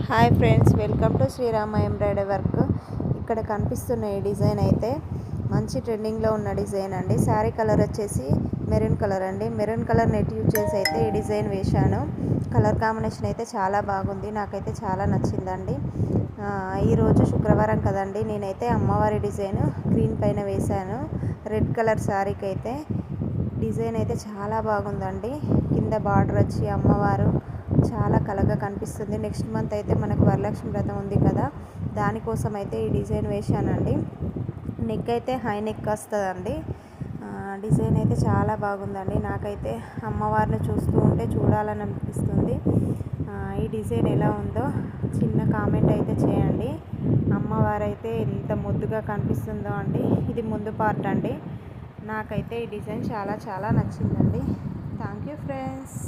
Hi friends, welcome to Srirama embroidery work. ఇక్కడ కనిపిస్తున్న ఈ డిజైన్ అయితే మంచి ట్రెండింగ్లో ఉన్న డిజైన్ అండి. శారీ కలర్ వచ్చేసి మెరూన్ కలర్ అండి. మెరూన్ కలర్ నెట్ యూజ్ చేసి అయితే ఈ డిజైన్ వేశాను. కలర్ కాంబినేషన్ అయితే చాలా బాగుంది, నాకైతే చాలా నచ్చిందండి. ఈరోజు శుక్రవారం కదండి, నేనైతే అమ్మవారి డిజైన్ గ్రీన్ పైన వేశాను. రెడ్ కలర్ శారీకి అయితే డిజైన్ అయితే చాలా బాగుందండి. కింద బార్డర్ వచ్చి అమ్మవారు చాలా కలగా కనిపిస్తుంది. నెక్స్ట్ మంత్ అయితే మనకు వరలక్ష్మి వ్రతం ఉంది కదా, దానికోసం అయితే ఈ డిజైన్ వేశానండి. నెక్ అయితే హై నెక్ వస్తుందండి. డిజైన్ అయితే చాలా బాగుందండి. నాకైతే అమ్మవారిని చూస్తూ ఉంటే చూడాలని అనిపిస్తుంది. ఈ డిజైన్ ఎలా ఉందో చిన్న కామెంట్ అయితే చేయండి. అమ్మవారు అయితే ఎంత ముద్దుగా కనిపిస్తుందో అండి. ఇది ముందు పార్ట్ అండి. నాకైతే ఈ డిజైన్ చాలా చాలా నచ్చిందండి. Thank you friends.